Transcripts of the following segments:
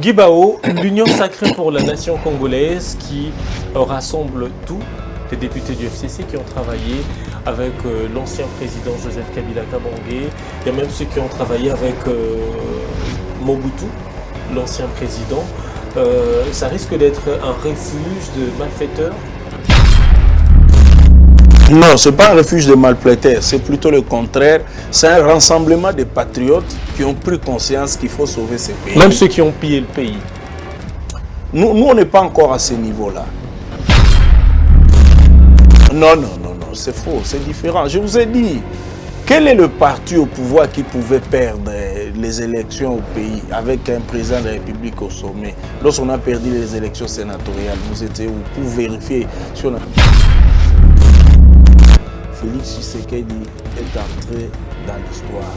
Guibao, l'Union sacrée pour la nation congolaise qui rassemble tous les députés du FCC qui ont travaillé avec l'ancien président Joseph Kabila Kabange. Il y a même ceux qui ont travaillé avec Mobutu, l'ancien président. Ça risque d'être un refuge de malfaiteurs. Non, ce n'est pas un refuge de malfaiteurs, c'est plutôt le contraire. C'est un rassemblement de patriotes qui ont pris conscience qu'il faut sauver ce pays. Même ceux qui ont pillé le pays. Nous on n'est pas encore à ce niveau-là. Non, c'est faux, c'est différent. Je vous ai dit, quel est le parti au pouvoir qui pouvait perdre les élections au pays avec un président de la République au sommet? Lorsqu'on a perdu les élections sénatoriales, vous étiez où pour vérifier si on a... Félix Tshisekedi est entré dans l'histoire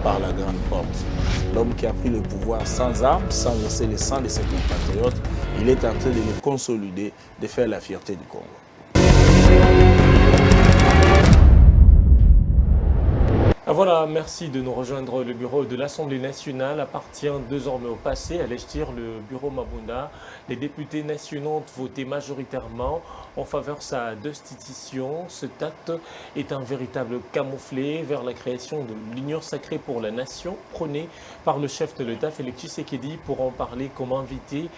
par la grande porte. L'homme qui a pris le pouvoir sans armes, sans verser le sang de ses compatriotes, il est en train de le consolider, de faire la fierté du Congo. Voilà, merci de nous rejoindre. Le bureau de l'Assemblée nationale appartient désormais au passé. Allais-je dire le bureau Mabunda. Les députés nationaux ont voté majoritairement en faveur de sa destitution. Cet acte est un véritable camouflet vers la création de l'Union sacrée pour la nation, prônée par le chef de l'État, Félix Tshisekedi. Pour en parler comme invité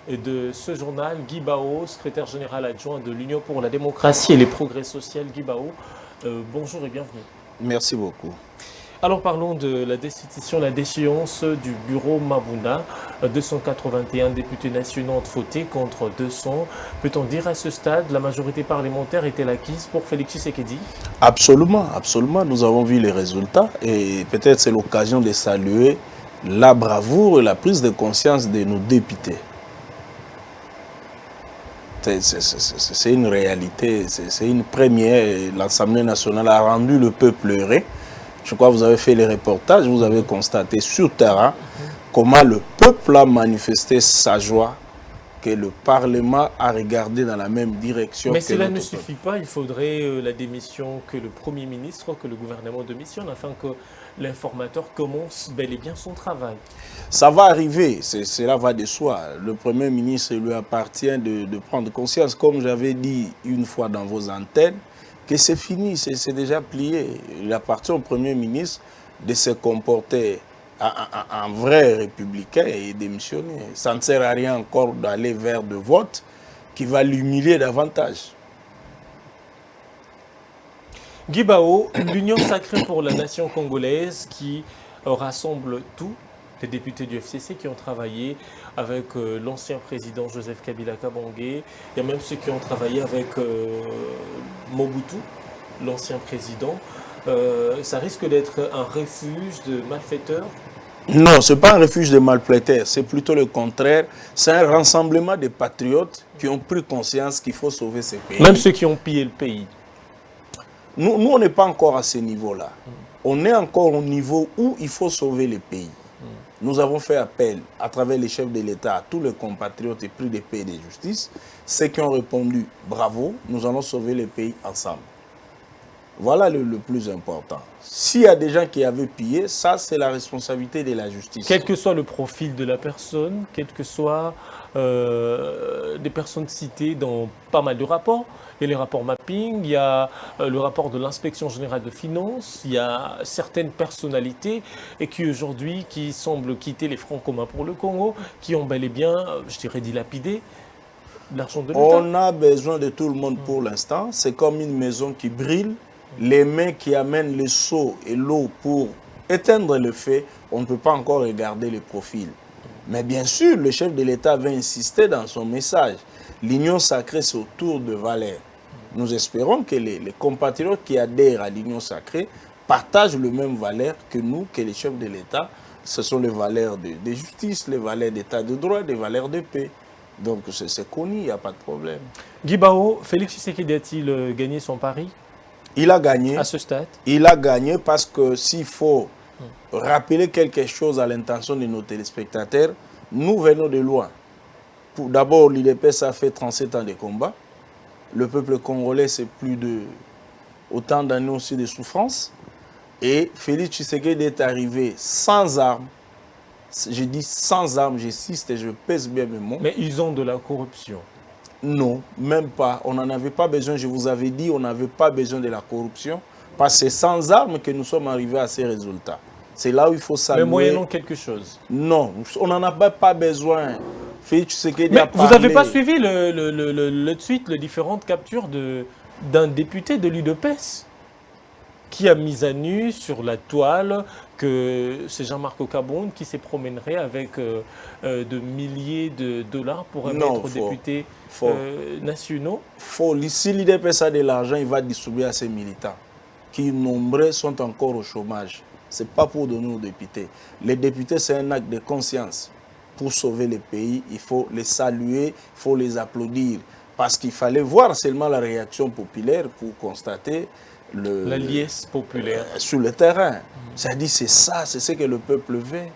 de ce journal, Guibao, secrétaire général adjoint de l'Union pour la démocratie et les progrès sociaux. Guibao, bonjour et bienvenue. Merci beaucoup. Alors parlons de la destitution, la déchéance du bureau Mabunda. 281 députés nationaux ont voté contre 200. Peut-on dire à ce stade la majorité parlementaire est-elle acquise pour Félix Tshisekedi? Absolument, absolument. Nous avons vu les résultats et peut-être c'est l'occasion de saluer la bravoure et la prise de conscience de nos députés. C'est une réalité, c'est une première. L'Assemblée nationale a rendu le peuple heureux. Je crois que vous avez fait les reportages, vous avez constaté sur terrain comment le peuple a manifesté sa joie, que le Parlement a regardé dans la même direction. Mais cela ne suffit pas, il faudrait la démission que le Premier ministre, que le gouvernement démissionne, afin que l'informateur commence bel et bien son travail. Ça va arriver, cela va de soi. Le Premier ministre, il lui appartient de prendre conscience, comme j'avais dit une fois dans vos antennes, que c'est fini, c'est déjà plié. Il appartient au Premier ministre de se comporter en vrai républicain et démissionner. Ça ne sert à rien encore d'aller vers de vote qui va l'humilier davantage. Guibao, l'Union sacrée pour la nation congolaise qui rassemble tous les députés du FCC qui ont travaillé avec l'ancien président Joseph Kabila Kabange. Il y a même ceux qui ont travaillé avec Mobutu, l'ancien président. Ça risque d'être un refuge de malfaiteurs. Non, ce n'est pas un refuge de malfaiteurs, c'est plutôt le contraire. C'est un rassemblement de patriotes qui ont pris conscience qu'il faut sauver ce pays. Même ceux qui ont pillé le pays. Nous on n'est pas encore à ce niveau-là. On est encore au niveau où il faut sauver le pays. Nous avons fait appel à travers les chefs de l'État à tous les compatriotes épris de paix et de justice. Ceux qui ont répondu bravo, nous allons sauver le pays ensemble. Voilà le plus important. S'il y a des gens qui avaient pillé, ça c'est la responsabilité de la justice. Quel que soit le profil de la personne, quelles que soient des personnes citées dans pas mal de rapports. Il y a les rapports mapping, il y a le rapport de l'inspection générale de finances, il y a certaines personnalités et qui aujourd'hui qui semblent quitter les francs communs pour le Congo, qui ont bel et bien, je dirais, dilapidé l'argent de l'État. On a besoin de tout le monde pour l'instant. C'est comme une maison qui brille. Les mains qui amènent le seau et l'eau pour éteindre le feu, on ne peut pas encore regarder le profil. Mais bien sûr, le chef de l'État va insister dans son message. L'union sacrée, c'est autour de valeurs. Nous espérons que les compatriotes qui adhèrent à l'union sacrée partagent les mêmes valeurs que nous, que les chefs de l'État. Ce sont les valeurs de justice, les valeurs d'état de droit, les valeurs de paix. Donc c'est connu, il n'y a pas de problème. Guibao, Félix Tshisekedi a-t-il gagné son pari? Il a gagné. À ce stade? Il a gagné parce que s'il faut rappeler quelque chose à l'intention de nos téléspectateurs, nous venons de loin. D'abord, l'UDPS a fait 37 ans de combat. Le peuple congolais, c'est plus de autant d'années aussi de souffrance. Et Félix Tshisekedi est arrivé sans armes, Je dis sans armes, j'insiste et je pèse bien mes mots. Mais ils ont de la corruption. Non, même pas. On n'en avait pas besoin. Je vous avais dit, on n'avait pas besoin de la corruption. Parce que c'est sans armes que nous sommes arrivés à ces résultats. C'est là où il faut saluer. Mais moyennant quelque chose. Non, on n'en a pas besoin. Félix Tshisekedi Mais a vous parlé. n'avez pas suivi le tweet, les différentes captures d'un député de l'UDPS qui a mis à nu sur la toile que c'est Jean-Marc Okabon qui se promènerait avec de milliers de dollars pour être député nationaux. Si l'UDPS a de l'argent, il va distribuer à ses militants, qui nombreux sont encore au chômage. Ce n'est pas pour donner aux députés. Les députés, c'est un acte de conscience. Pour sauver le pays, il faut les saluer, il faut les applaudir. Parce qu'il fallait voir seulement la réaction populaire pour constater la liesse populaire sur le terrain. C'est-à-dire, c'est ça, c'est ce que le peuple veut.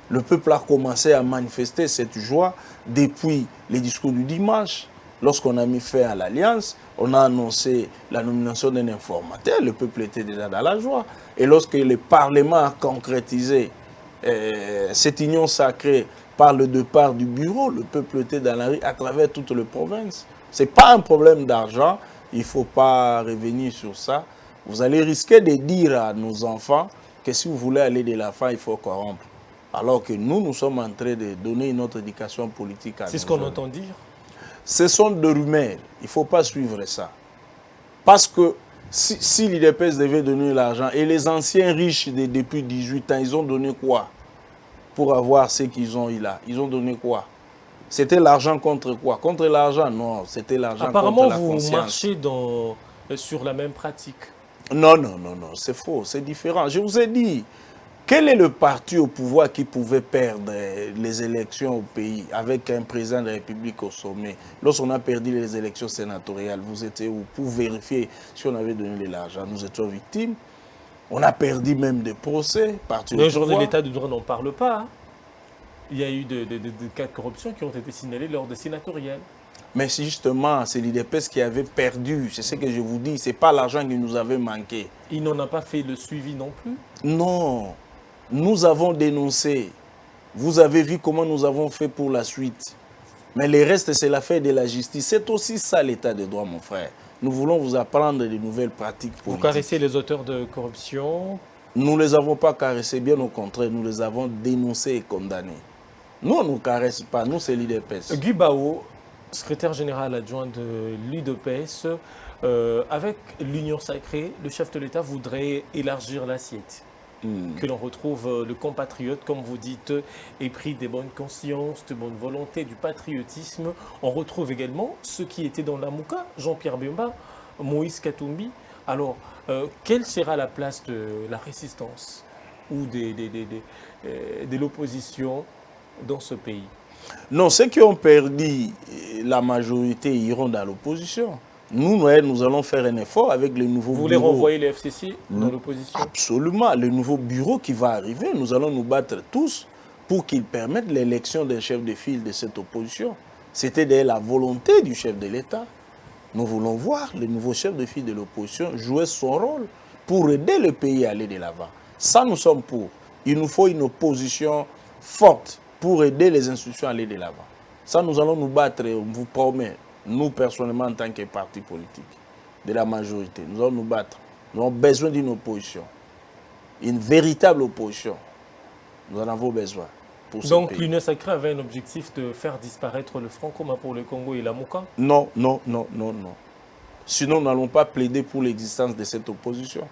Le peuple a commencé à manifester cette joie depuis les discours du dimanche. Lorsqu'on a mis fin à l'Alliance, on a annoncé la nomination d'un informateur, le peuple était déjà dans la joie. Et lorsque le Parlement a concrétisé cette union sacrée par le départ du bureau, le peuple était dans la rue à travers toute la province. Ce n'est pas un problème d'argent, il ne faut pas revenir sur ça. Vous allez risquer de dire à nos enfants que si vous voulez aller de l'enfant, il faut corrompre. Alors que nous sommes en train de donner une autre éducation politique à nous. C'est ce qu'on entend dire. Ce sont des rumeurs. Il ne faut pas suivre ça. Parce que si l'UDPS devait donner l'argent, et les anciens riches depuis 18 ans, ils ont donné quoi pour avoir ce qu'ils ont eu là? Ils ont donné quoi? C'était l'argent contre quoi? Contre l'argent? Non, c'était l'argent contre la conscience. Apparemment, vous marchez sur la même pratique. Non, c'est faux, c'est différent. Je vous ai dit, quel est le parti au pouvoir qui pouvait perdre les élections au pays avec un président de la République au sommet? Lorsqu'on a perdu les élections sénatoriales, vous étiez où pour vérifier si on avait donné de l'argent? Nous étions victimes. On a perdu même des procès. Mais aujourd'hui, l'État de droit n'en parle pas. Hein. Il y a eu des cas de corruption qui ont été signalés lors des sénatoriales. Mais justement, c'est l'UDPS qui avait perdu. C'est ce que je vous dis. Ce n'est pas l'argent qui nous avait manqué. Il n'en a pas fait le suivi non plus? Non. Nous avons dénoncé. Vous avez vu comment nous avons fait pour la suite. Mais le reste, c'est l'affaire de la justice. C'est aussi ça l'état de droit, mon frère. Nous voulons vous apprendre de nouvelles pratiques politiques. Vous caressez les auteurs de corruption? Nous ne les avons pas caressés, bien au contraire. Nous les avons dénoncés et condamnés. Nous, on ne nous caresse pas. Nous, c'est l'UDPS. Guy Bao, secrétaire général adjoint de l'UDPS, avec l'Union sacrée, le chef de l'État voudrait élargir l'assiette. Que l'on retrouve le compatriote, comme vous dites, épris des bonnes consciences, de bonne volonté, du patriotisme. On retrouve également ceux qui étaient dans la Mouka, Jean-Pierre Bemba, Moïse Katumbi. Alors, quelle sera la place de la résistance ou de l'opposition dans ce pays? Non, ceux qui ont perdu la majorité iront dans l'opposition. Nous allons faire un effort avec le nouveau bureau. Vous voulez renvoyer le FCC dans l'opposition? Absolument. Le nouveau bureau qui va arriver, nous allons nous battre tous pour qu'il permette l'élection d'un chef de file de cette opposition. C'était d'ailleurs la volonté du chef de l'État. Nous voulons voir le nouveau chef de file de l'opposition jouer son rôle pour aider le pays à aller de l'avant. Ça, nous sommes pour. Il nous faut une opposition forte pour aider les institutions à aller de l'avant. Ça, nous allons nous battre, on vous promet. Nous, personnellement, en tant que parti politique de la majorité, nous allons nous battre. Nous avons besoin d'une opposition. Une véritable opposition. Nous en avons besoin. Donc, l'Union sacrée avait un objectif de faire disparaître le franc commun pour le Congo et la Mouka? Non. Sinon, nous n'allons pas plaider pour l'existence de cette opposition.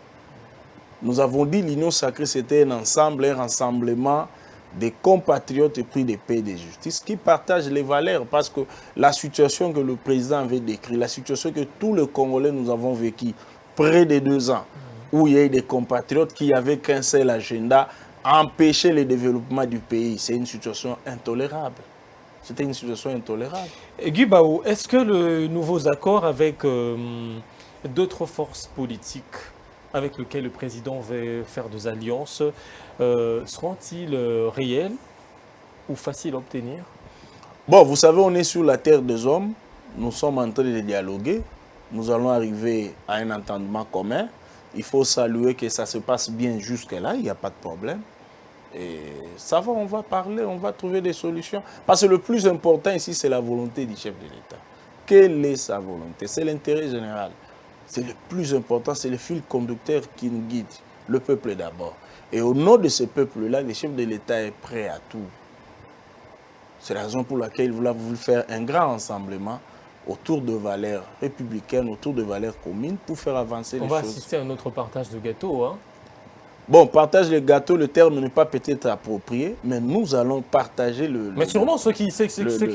Nous avons dit que l'Union sacrée, c'était un ensemble, un rassemblement des compatriotes épris de paix et de justice qui partagent les valeurs, parce que la situation que le président avait décrite, la situation que tous les Congolais nous avons vécue près de 2 ans, où il y a eu des compatriotes qui n'avaient qu'un seul agenda, empêcher le développement du pays, c'est une situation intolérable. C'était une situation intolérable. Guy Bao, est-ce que les nouveaux accords avec d'autres forces politiques avec lesquelles le président veut faire des alliances seront-ils réels ou faciles à obtenir? Bon, vous savez, on est sur la terre des hommes. Nous sommes en train de dialoguer. Nous allons arriver à un entendement commun. Il faut saluer que ça se passe bien jusque-là. Il n'y a pas de problème. Et ça va, on va parler, on va trouver des solutions. Parce que le plus important ici, c'est la volonté du chef de l'État. Quelle est sa volonté? C'est l'intérêt général. C'est le plus important, c'est le fil conducteur qui nous guide. Le peuple d'abord. Et au nom de ce peuple-là, le chef de l'État est prêt à tout. C'est la raison pour laquelle il a voulu faire un grand rassemblement autour de valeurs républicaines, autour de valeurs communes, pour faire avancer les choses. On va assister à un autre partage de gâteau, hein? Bon, partage les gâteaux, le terme n'est pas peut-être approprié, mais nous allons partager le... Mais sûrement ceux qui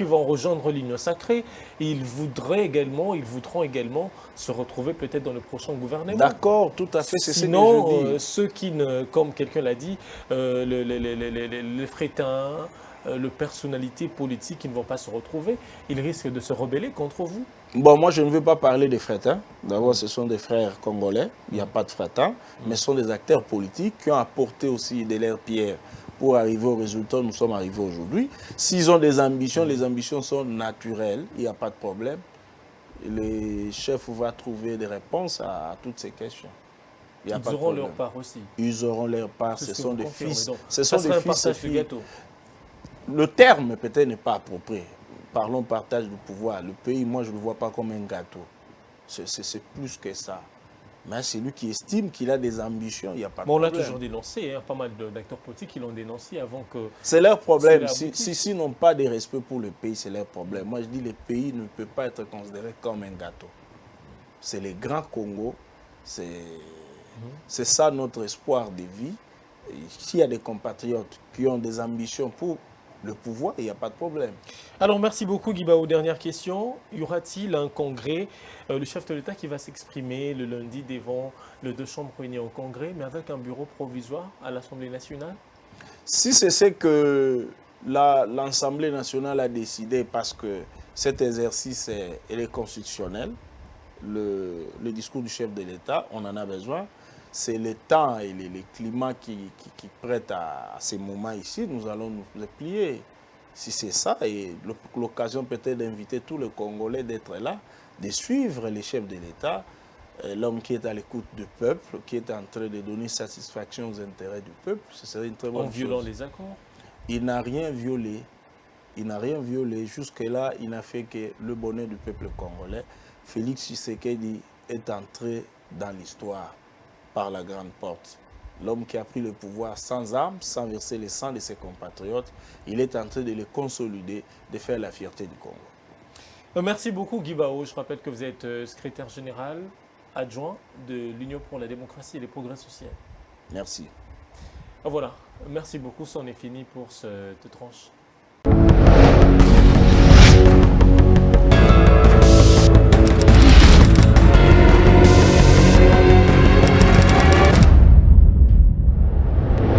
vont rejoindre l'Union sacrée, ils voudront également se retrouver peut-être dans le prochain gouvernement. D'accord, tout à fait, c'est ce que je dis. Sinon, ceux qui, comme quelqu'un l'a dit, les frétins, les personnalités politiques qui ne vont pas se retrouver, ils risquent de se rebeller contre vous. Bon, moi, je ne veux pas parler des frétins. D'abord, ce sont des frères congolais. Il n'y a pas de frétins. Mais ce sont des acteurs politiques qui ont apporté aussi de leur pierre pour arriver au résultat où nous sommes arrivés aujourd'hui. S'ils ont des ambitions, les ambitions sont naturelles. Il n'y a pas de problème. Les chefs vont trouver des réponses à toutes ces questions. Ils auront leur part aussi. Ils auront leur part. Ce sont des fils. Ce sont des fils et filles. Le terme peut-être n'est pas approprié. Parlons partage du pouvoir. Le pays, moi, je ne le vois pas comme un gâteau. C'est plus que ça. Mais c'est lui qui estime qu'il a des ambitions, il n'y a pas de problème. On l'a toujours dénoncé, hein, pas mal d'acteurs politiques qui l'ont dénoncé avant que... C'est leur problème. S'ils n'ont pas de respect pour le pays, c'est leur problème. Moi, je dis que le pays ne peut pas être considéré comme un gâteau. C'est les grands Congo. C'est ça notre espoir de vie. S'il y a des compatriotes qui ont des ambitions pour le pouvoir, il n'y a pas de problème. Alors, merci beaucoup, Guibao. Dernière question. Y aura-t-il un congrès, le chef de l'État qui va s'exprimer le lundi devant les deux chambres réunies au congrès, mais avec un bureau provisoire à l'Assemblée nationale? Si c'est ce que l'Assemblée nationale a décidé, parce que cet exercice est constitutionnel, le discours du chef de l'État, on en a besoin. C'est le temps et les climats qui prêtent à ces moments ici. Nous allons nous plier. Si c'est ça, et l'occasion peut-être d'inviter tous les Congolais d'être là, de suivre les chefs de l'État, l'homme qui est à l'écoute du peuple, qui est en train de donner satisfaction aux intérêts du peuple, ce serait une très bonne chose. En violant les accords? Il n'a rien violé. Il n'a rien violé. Jusque-là, il n'a fait que le bonheur du peuple congolais. Félix Tshisekedi est entré dans l'histoire par la grande porte. L'homme qui a pris le pouvoir sans armes, sans verser le sang de ses compatriotes, il est en train de le consolider, de faire la fierté du Congo. Merci beaucoup, Guibao. Je rappelle que vous êtes secrétaire général adjoint de l'Union pour la démocratie et les progrès sociaux. Merci. Voilà. Merci beaucoup. C'en est fini pour cette tranche.